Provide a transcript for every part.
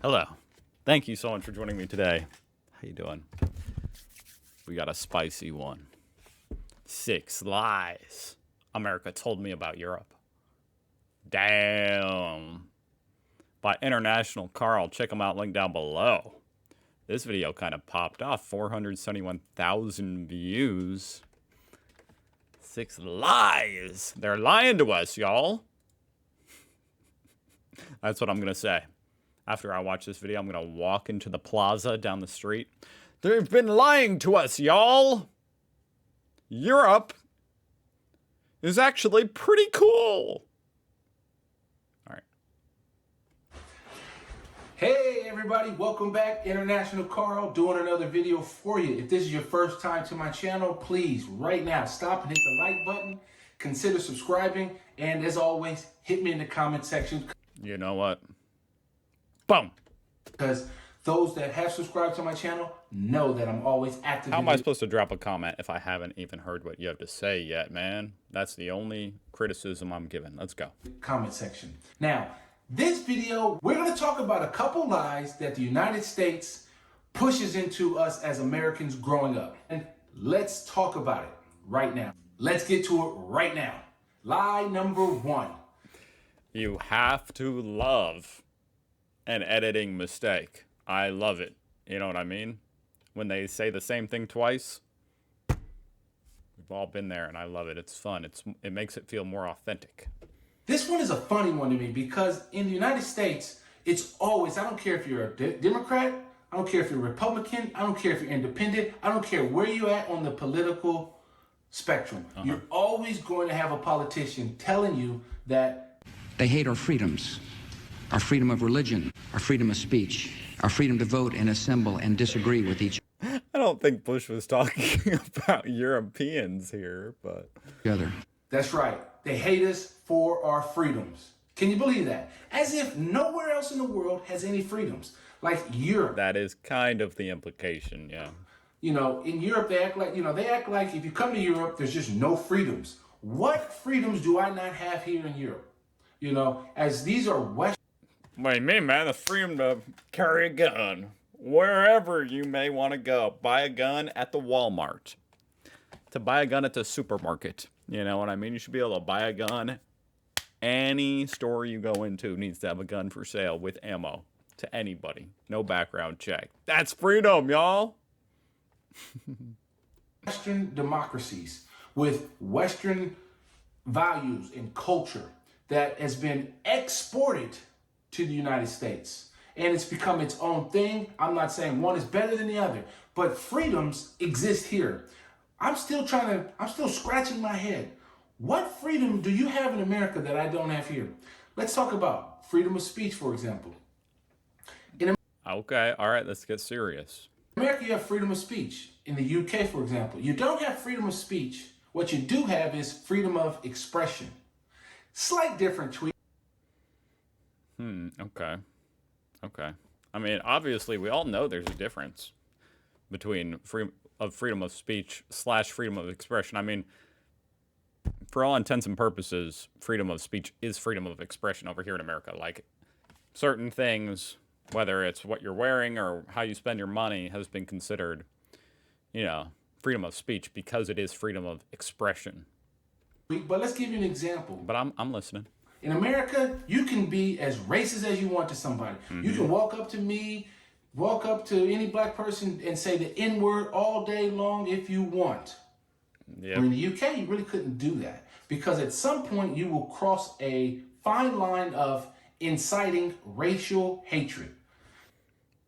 Hello. Thank you so much for joining me today. How you doing? We got a spicy one. 6 lies America told me about Europe. Damn. By International Carl. Check them out, link down below. This video kind of popped off. 471,000 views. 6 lies. They're lying to us, y'all. That's what I'm going to say. After I watch this video, I'm going to walk into the plaza down the street. They've been lying to us, y'all. Europe is actually pretty cool. All right. Hey everybody, welcome back. International Carl doing another video for you. If this is your first time to my channel, please right now stop and hit the like button. Consider subscribing, and as always, hit me in the comment section. You know what? Boom. Because those that have subscribed to my channel know that I'm always active. How am I supposed to drop a comment if I haven't even heard what you have to say yet, man? That's the only criticism I'm giving. Let's go. Comment section. Now, this video, we're going to talk about a couple lies that the United States pushes into us as Americans growing up. And let's talk about it right now. Let's get to it right now. Lie number 1. You have to love an editing mistake. I love it. You know what I mean? When they say the same thing twice. We've all been there, and I love it. It's fun. It makes it feel more authentic. This one is a funny one to me because in the United States, it's always, I don't care if you're a Democrat, I don't care if you're a Republican, I don't care if you're independent, I don't care where you're at on the political spectrum. You're always going to have a politician telling you that they hate our freedoms, our freedom of religion, our freedom of speech, our freedom to vote and assemble and disagree with each I don't think Bush was talking about Europeans here, but other. That's right. They hate us for our freedoms. Can you believe that? As if nowhere else in the world has any freedoms. Like Europe. that is kind of the implication, yeah. You know, in Europe, they act like if you come to Europe, there's just no freedoms. What freedoms do I not have here in Europe? You know, as these are West. What do you mean, man? The freedom to carry a gun wherever you may want to go. Buy a gun at the Walmart. To buy a gun at the supermarket. You know what I mean? You should be able to buy a gun. Any store you go into needs to have a gun for sale with ammo to anybody. No background check. That's freedom, y'all. Western democracies with Western values and culture that has been exported to the United States. And it's become its own thing. I'm not saying one is better than the other, but freedoms exist here. I'm still scratching my head. What freedom do you have in America that I don't have here? Let's talk about freedom of speech, for example. Okay, all right, let's get serious. In America, you have freedom of speech. In the UK, for example, you don't have freedom of speech. What you do have is freedom of expression. Slight different tweet. Okay. I mean, obviously, we all know there's a difference between freedom of speech / freedom of expression. I mean, for all intents and purposes, freedom of speech is freedom of expression over here in America. Like, certain things, whether it's what you're wearing or how you spend your money, has been considered, you know, freedom of speech because it is freedom of expression. But let's give you an example. But I'm listening. In America, you can be as racist as you want to somebody. You can walk up to me, walk up to any black person and say the N-word all day long if you want. Yep. But in the UK, you really couldn't do that because at some point you will cross a fine line of inciting racial hatred.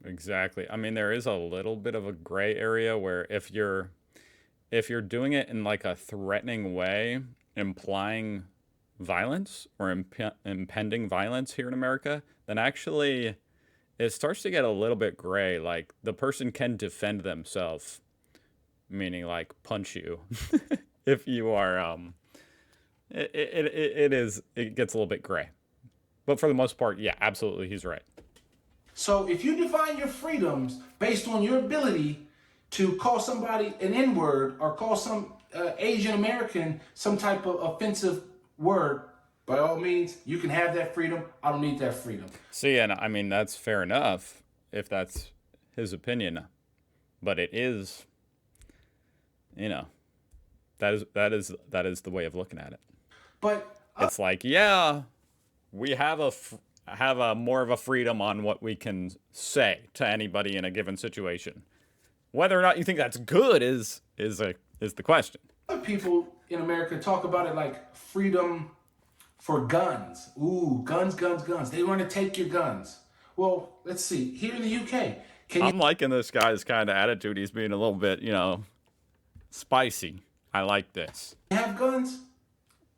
Exactly. I mean, there is a little bit of a gray area where if you're doing it in like a threatening way, implying violence or impending violence here in America, then actually it starts to get a little bit gray. Like, the person can defend themselves, meaning like punch you if you are it gets a little bit gray. But for the most part, yeah, absolutely, he's right. So if you define your freedoms based on your ability to call somebody an N-word or call some Asian American some type of offensive word, by all means, you can have that freedom. I don't need that freedom. See, and I mean, that's fair enough if that's his opinion, but it is, you know, that is the way of looking at it. But It's like, yeah, we have a more of a freedom on what we can say to anybody in a given situation. Whether or not you think that's good is the question. other people in America talk about it like freedom for guns. Ooh, guns, guns, guns. They want to take your guns. Well, let's see. Here in the UK, can you I'm liking this guy's kind of attitude. He's being a little bit, spicy. I like this. have guns?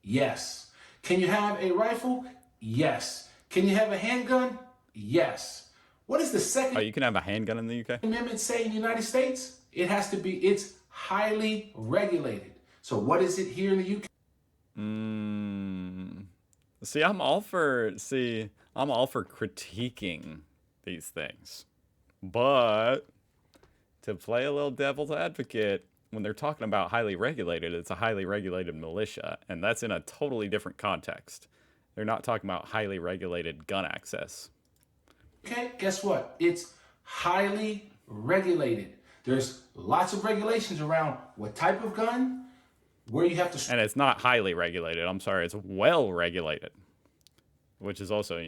Yes. Can you have a rifle? Yes. Can you have a handgun? Yes. What does the Oh, Second you can have a handgun in the UK? Amendment say in the United States? It's highly regulated. So what is it here in the UK? See, I'm all for critiquing these things. But to play a little devil's advocate, when they're talking about highly regulated, it's a highly regulated militia, and that's in a totally different context. They're not talking about highly regulated gun access. Okay, guess what? It's highly regulated. There's lots of regulations around what type of gun, where you have to And it's not highly regulated. I'm sorry, it's well regulated. Which is also,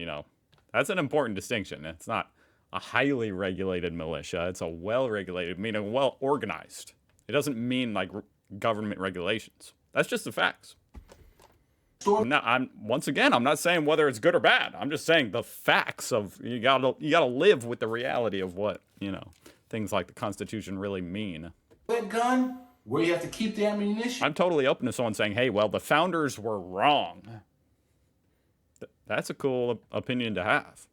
that's an important distinction. It's not a highly regulated militia. It's a well regulated, meaning well organized. It doesn't mean like government regulations. That's just the facts. I'm not saying whether it's good or bad. I'm just saying the facts of you gotta live with the reality of what, things like the Constitution really mean. that gun, where you have to keep the ammunition. I'm totally open to someone saying, hey, well, the founders were wrong. That's a cool opinion to have.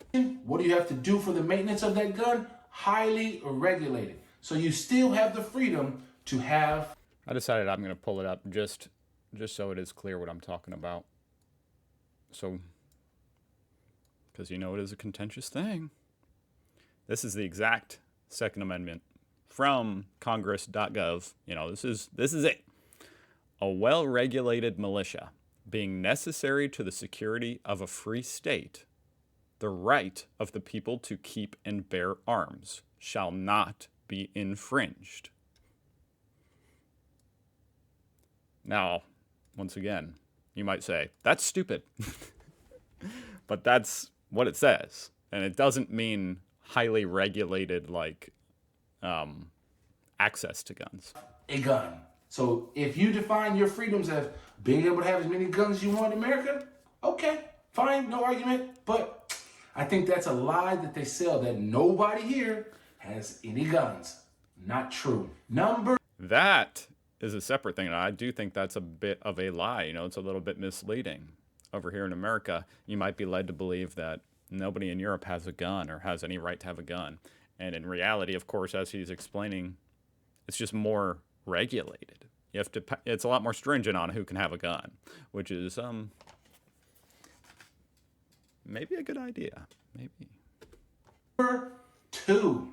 What do you have to do for the maintenance of that gun? Highly regulated. So you still have the freedom to have. I decided I'm going to pull it up just so it is clear what I'm talking about. So, because it is a contentious thing. This is the exact Second Amendment from Congress.gov. This is it. A well-regulated militia being necessary to the security of a free state, the right of the people to keep and bear arms shall not be infringed. Now, once again, you might say, that's stupid. But that's what it says. And it doesn't mean highly regulated, like, access to guns. A gun. So if you define your freedoms as being able to have as many guns as you want in America, okay, fine, no argument. But I think that's a lie that they sell, that nobody here has any guns. Not true. That is a separate thing. And I do think that's a bit of a lie. It's a little bit misleading. Over here in America, you might be led to believe that nobody in Europe has a gun or has any right to have a gun. And in reality, of course, as he's explaining, it's just more regulated. It's a lot more stringent on who can have a gun, which is maybe a good idea. Maybe. Number 2,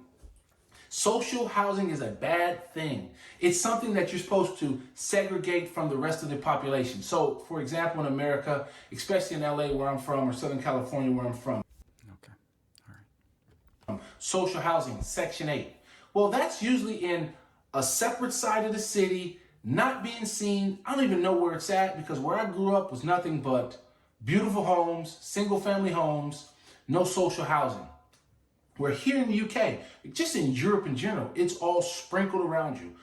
social housing is a bad thing. It's something that you're supposed to segregate from the rest of the population. So, for example, in America, especially in LA where I'm from, or Southern California where I'm from, Okay. All right. social housing, Section 8. Well, that's usually in a separate side of the city, not being seen. I don't even know where it's at, because where I grew up was nothing but beautiful homes, single family homes, no social housing. Where here in the UK, just in Europe in general, it's all sprinkled around you.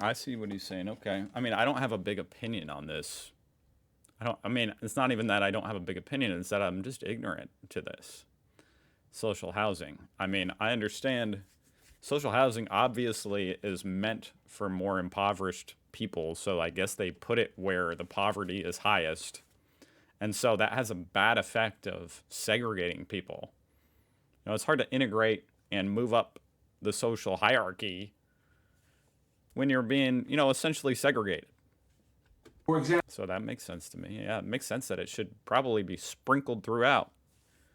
I see what he's saying. Okay. I mean, I don't have a big opinion on this. It's not even that I don't have a big opinion. It's that I'm just ignorant to this. Social housing. I understand social housing obviously is meant for more impoverished people. So I guess they put it where the poverty is highest. And so that has a bad effect of segregating people. It's hard to integrate and move up the social hierarchy when you're being, essentially segregated. For example, So that makes sense to me. Yeah, it makes sense that it should probably be sprinkled throughout.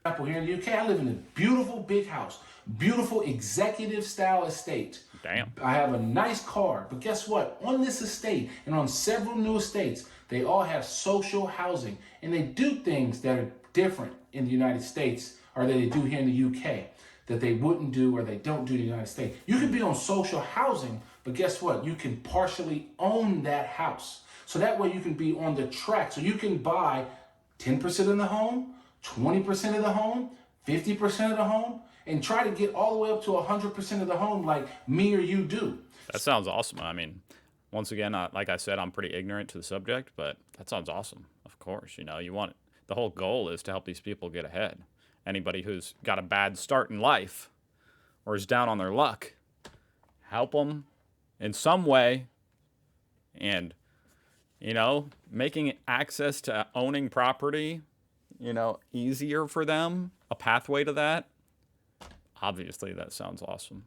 here in the UK, I live in a beautiful big house, beautiful executive style estate. Damn. I have a nice car, but guess what? On this estate and on several new estates, They all have social housing, and they do things that are different in the United States or that they do here in the UK that they wouldn't do or they don't do in the United States. You can be on social housing, but guess what? You can partially own that house. So that way you can be on the track. So you can buy 10% of the home, 20% of the home, 50% of the home, and try to get all the way up to 100% of the home like me or you do. That sounds awesome. I mean, once again, like I said, I'm pretty ignorant to the subject, but that sounds awesome. Of course, you want the whole goal is to help these people get ahead. Anybody who's got a bad start in life or is down on their luck, help them in some way, and making access to owning property, easier for them, a pathway to that. Obviously, that sounds awesome.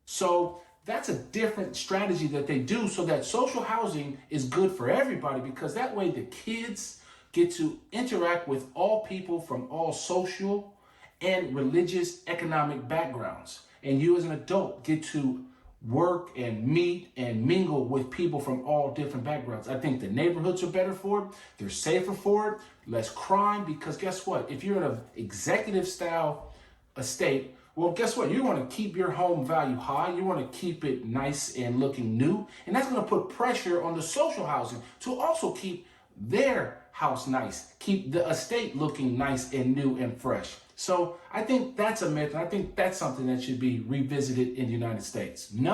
So that's a different strategy that they do, so that social housing is good for everybody, because that way the kids get to interact with all people from all social and religious economic backgrounds. And you as an adult get to work and meet and mingle with people from all different backgrounds. I think the neighborhoods are better for it. They're safer for it. Less crime, because guess what? If you're in an executive style estate, well, guess what? You want to keep your home value high. You want to keep it nice and looking new. And that's going to put pressure on the social housing to also keep their house nice, keep the estate looking nice and new and fresh. So I think that's a myth, and I think that's something that should be revisited in the United States. No.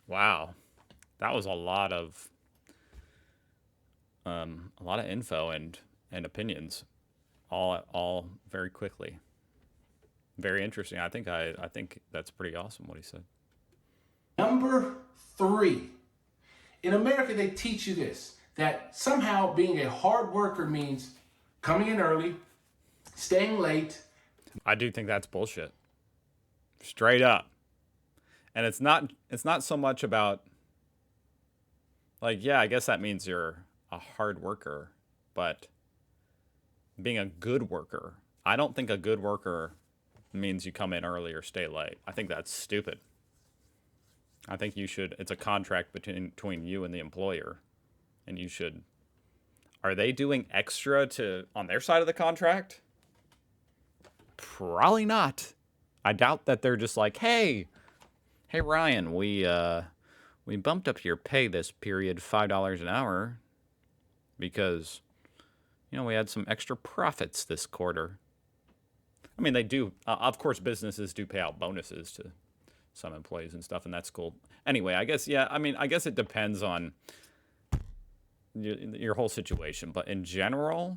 Wow, that was a lot of info and opinions, all very quickly. Very interesting. I think that's pretty awesome what he said. Number 3, in America they teach you this, that somehow being a hard worker means coming in early, staying late. I do think that's bullshit. Straight up. And it's not so much about, like, yeah, I guess that means you're a hard worker, but being a good worker, I don't think a good worker means you come in early or stay late. I think that's stupid. I think it's a contract between you and the employer, and you should. Are they doing extra on their side of the contract? Probably not. I doubt that they're just like, hey Ryan, we bumped up your pay this period $5 an hour because we had some extra profits this quarter. I mean, they do. Of course, businesses do pay out bonuses to some employees and stuff, and that's cool. Anyway, I guess, yeah, I guess it depends on your whole situation. But in general,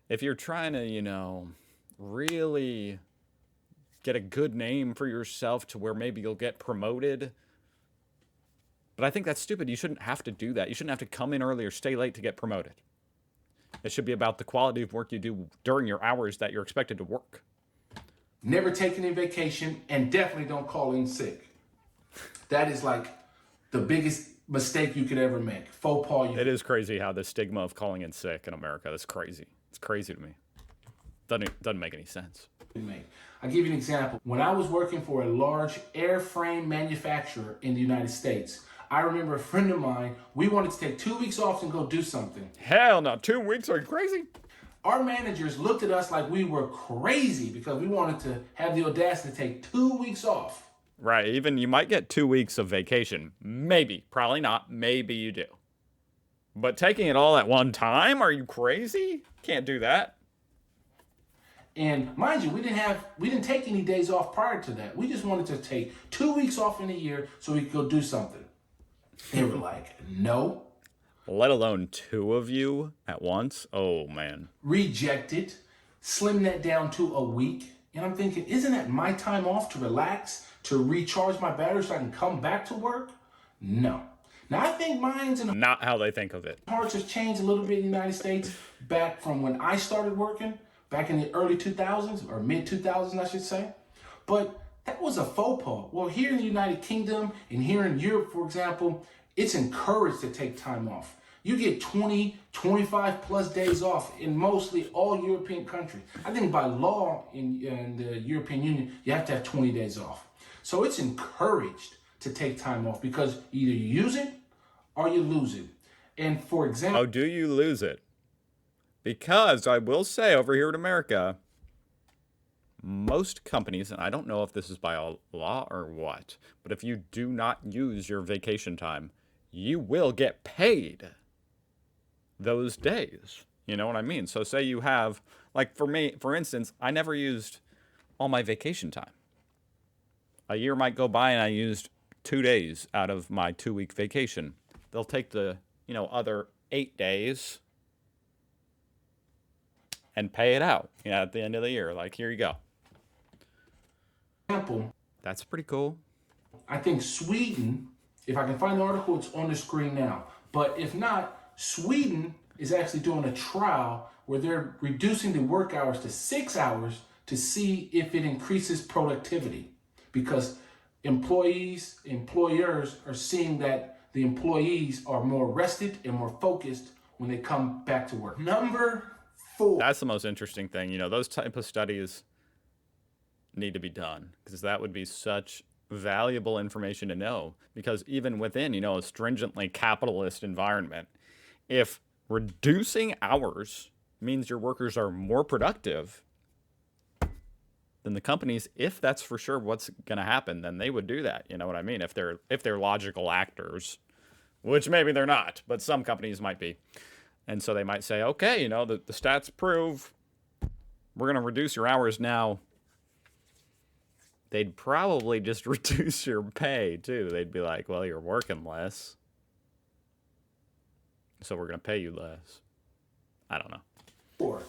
if you're trying to, really get a good name for yourself to where maybe you'll get promoted. But I think that's stupid. You shouldn't have to do that. You shouldn't have to come in early or stay late to get promoted. It should be about the quality of work you do during your hours that you're expected to work. Never take any vacation, and definitely don't call in sick. That is like the biggest mistake you could ever make. Faux pas. It is crazy how the stigma of calling in sick in America, that's crazy. It's crazy to me. Doesn't make any sense. I'll give you an example. When I was working for a large airframe manufacturer in the United States, I remember a friend of mine, we wanted to take 2 weeks off and go do something. Hell no, 2 weeks? Are you crazy? Our managers looked at us like we were crazy because we wanted to have the audacity to take 2 weeks off. Right, even you might get 2 weeks of vacation. Maybe, probably not, maybe you do. But taking it all at one time? Are you crazy? Can't do that. And mind you, we didn't take any days off prior to that. We just wanted to take 2 weeks off in a year so we could go do something. They were like, no. Let alone 2 of you at once? Oh, man. Rejected. Slim that down to a week. And I'm thinking, isn't that my time off to relax, to recharge my battery so I can come back to work? No. Now, I think minds and not how they think of it. Hearts has changed a little bit in the United States back from when I started working, back in the early 2000s, or mid-2000s, I should say. But that was a faux pas. Well, here in the United Kingdom and here in Europe, for example, it's encouraged to take time off. You get 20, 25 plus days off in mostly all European countries. I think by law in the European Union, you have to have 20 days off. So it's encouraged to take time off because either you use it or you lose it. And for example, Oh, do you lose it? Because I will say over here in America, most companies, and I don't know if this is by a law or what, but if you do not use your vacation time, you will get paid those days. You know what I mean? So say you have, like for me, for instance, I never used all my vacation time. A year might go by and I used 2 days out of my 2-week vacation. They'll take the, other 8 days and pay it out, at the end of the year. Like, here you go. That's pretty cool. I think Sweden, if I can find the article, it's on the screen now. But if not, Sweden is actually doing a trial where they're reducing the work hours to 6 hours to see if it increases productivity. Because employers are seeing that the employees are more rested and more focused when they come back to work. Number 4. That's the most interesting thing. Those type of studies need to be done because that would be such valuable information to know. Because even within, a stringently capitalist environment, if reducing hours means your workers are more productive, then the companies, if that's for sure what's going to happen, then they would do that. You know what I mean? If they're logical actors, which maybe they're not, but some companies might be. And so they might say, okay, the stats prove we're going to reduce your hours now. They'd probably just reduce your pay too. They'd be like, well, you're working less, so we're going to pay you less. I don't know. 4.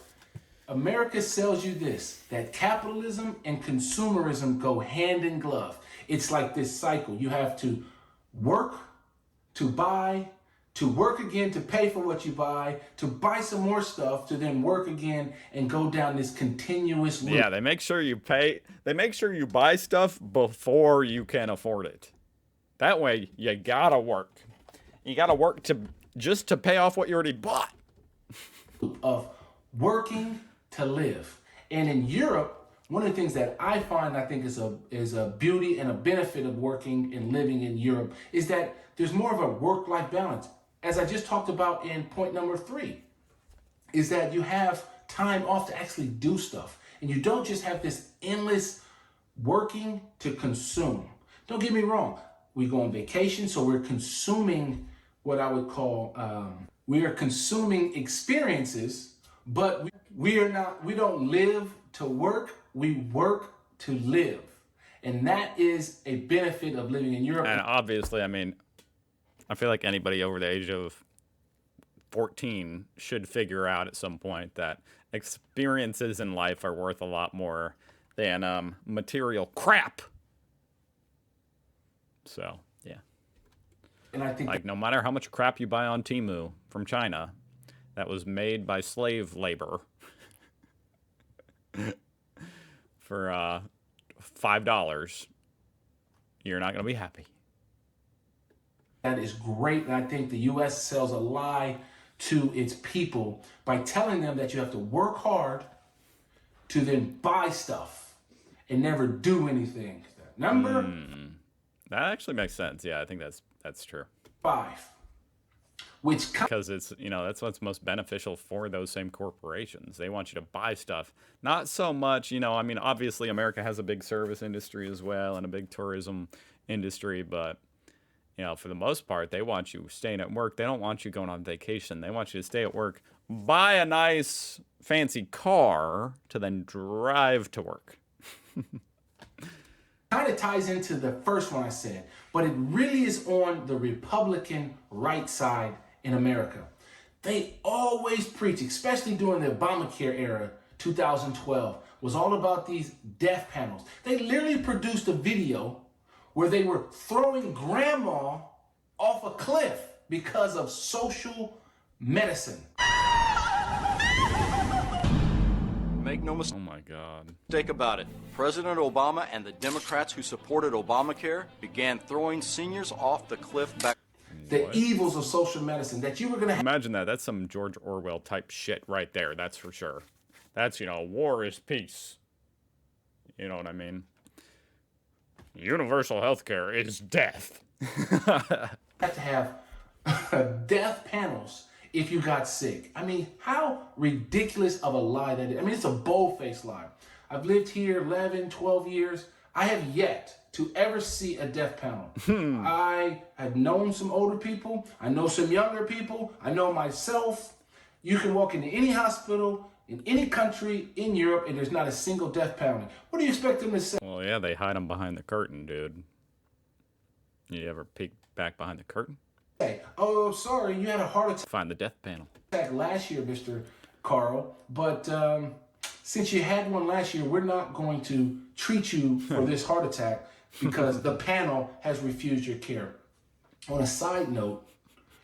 America sells you this, that capitalism and consumerism go hand in glove. It's like this cycle. You have to work to buy, to work again to pay for what you buy, to buy some more stuff, to then work again and go down this continuous loop. Yeah, they make sure you pay. They make sure you buy stuff before you can afford it. That way, you gotta work. You gotta work just to pay off what you already bought. Of working to live. And in Europe, one of the things that I find I think is a beauty and a benefit of working and living in Europe is that there's more of a work-life balance. As I just talked about in point number 3, is that you have time off to actually do stuff. And you don't just have this endless working to consume. Don't get me wrong. We go on vacation, so we're consuming what I would call, we are consuming experiences, but we don't live to work, we work to live. And that is a benefit of living in Europe. And obviously, I feel like anybody over the age of 14 should figure out at some point that experiences in life are worth a lot more than material crap. So, yeah. And I think like no matter how much crap you buy on Temu from China that was made by slave labor for $5, you're not going to be happy. that is great. And I think the U.S. sells a lie to its people by telling them that you have to work hard to then buy stuff and never do anything. Number That actually makes sense. Yeah, I think that's true. 5, which Because it's, that's what's most beneficial for those same corporations. They want you to buy stuff. Not so much, obviously America has a big service industry as well and a big tourism industry, but for the most part, they want you staying at work. They don't want you going on vacation. They want you to stay at work, buy a nice fancy car to then drive to work. kind of ties into the first one I said, but it really is on the Republican right side in America. They always preach, especially during the Obamacare era, 2012, was all about these death panels. They literally produced a video where they were throwing grandma off a cliff because of social medicine. Make no Oh my God. mistake about it. President Obama and the Democrats who supported Obamacare began throwing seniors off the cliff back. The evils of social medicine that you were going to have. Imagine that. That's some George Orwell type shit right there. That's for sure. That's, war is peace. You know what I mean? Universal health care is death. Have to have death panels if you got sick. I mean, how ridiculous of a lie that is. I mean, it's a bold-faced lie. I've lived here 11, 12 years. I have yet to ever see a death panel. I have known some older people. I know some younger people. I know myself. You can walk into any hospital in any country in Europe and there's not a single death panel. What do you expect them to say? Well, yeah, they hide them behind the curtain, dude. You ever peek back behind the curtain? Oh, sorry, you had a heart Find the death panel. attack last year, Mr. Carl, but since you had one last year, we're not going to treat you for this heart attack because the panel has refused your care. On a side note,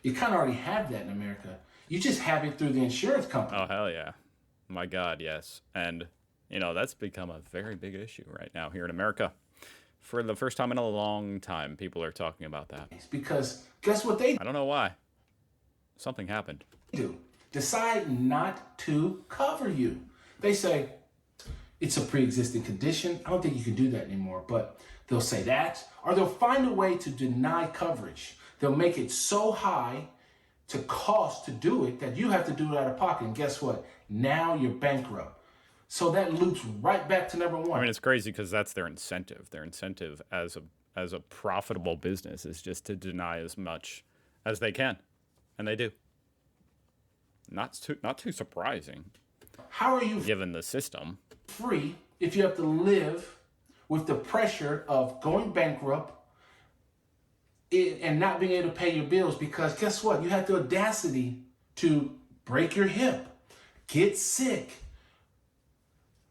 you kind of already have that in America. You just have it through the insurance company. Oh, hell yeah. My God, yes. And, you know, that's become a very big issue right now here in America. For the first time in a long time, people are talking about that. Because guess what they I don't know why. Something happened. do? Decide not to cover you. They say, it's a pre-existing condition. I don't think you can do that anymore. But they'll say that, or they'll find a way to deny coverage. They'll make it so high to cost to do it that you have to do it out of pocket. And guess what? Now you're bankrupt. So that loops right back to number one. I mean, it's crazy because that's their incentive. Their incentive as a profitable business is just to deny as much as they can, and they do. Not too surprising, How are you given the system. free if you have to live with the pressure of going bankrupt and not being able to pay your bills? Because guess what? You have the audacity to break your hip, get sick.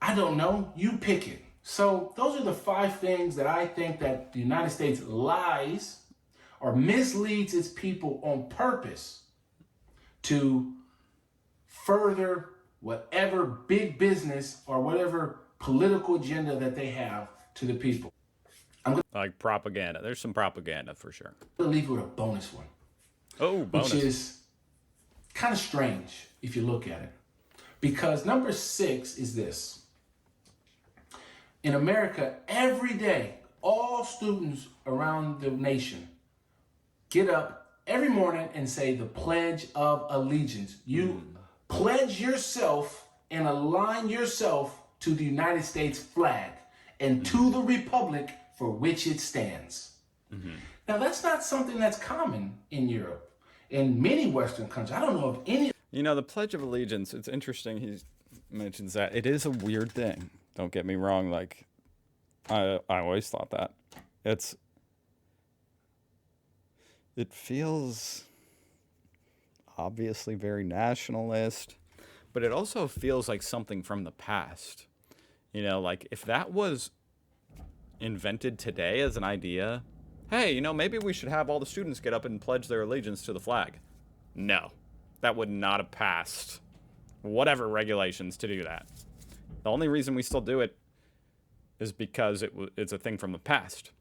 I don't know. You pick it. So those are the 5 things that I think that the United States lies or misleads its people on purpose to further whatever big business or whatever political agenda that they have to the people. Like propaganda. There's some propaganda for sure. I'm going to leave you with a bonus one, Oh, bonus. which is kind of strange if you look at it. Because number 6 is this. In America, every day, all students around the nation get up every morning and say the Pledge of Allegiance. You pledge yourself and align yourself to the United States flag and to the republic for which it stands. Now, that's not something that's common in Europe. In many Western countries, I don't know of any. You know, the Pledge of Allegiance, it's interesting he mentions that. It is a weird thing. Don't get me wrong. Like, I always thought that. It feels obviously very nationalist, but it also feels like something from the past. You know, like if that was invented today as an idea, hey, you know, maybe we should have all the students get up and pledge their allegiance to the flag. No, that would not have passed whatever regulations to do that. The only reason we still do it is because it's a thing from the past,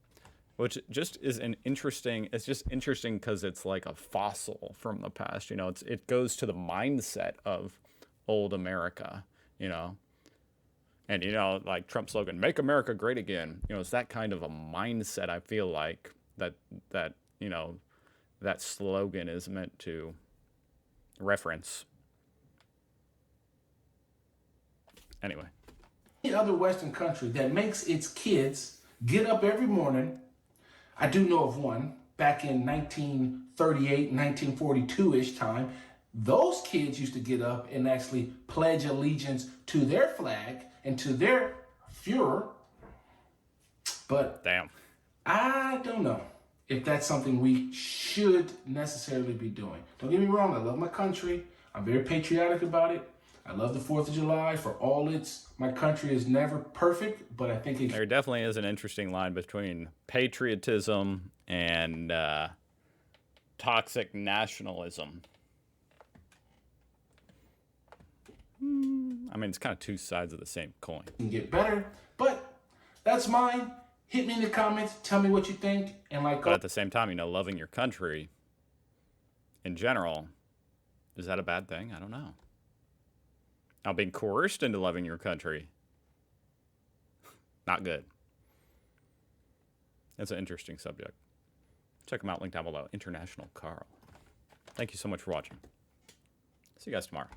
which just is it's just interesting because it's like a fossil from the past. You know, it goes to the mindset of old America, you know. And, you know, like Trump's slogan, "Make America Great Again." You know, it's that kind of a mindset, I feel like, that you know, that slogan is meant to reference. Anyway. Any other Western country that makes its kids get up every morning. I do know of one back in 1938, 1942-ish time. Those kids used to get up and actually pledge allegiance to their flag and to their Führer. But Damn. I don't know if that's something we should necessarily be doing. Don't get me wrong, I love my country. I'm very patriotic about it. I love the 4th of July for all my country is never perfect, but I think There definitely is an interesting line between patriotism and toxic nationalism. I mean, it's kind of 2 sides of the same coin. can get better, but that's mine. Hit me in the comments, tell me what you think, and But at the same time, you know, loving your country in general, is that a bad thing? I don't know. Now, being coerced into loving your country, not good. That's an interesting subject. Check them out, link down below. International Carl. Thank you so much for watching. See you guys tomorrow.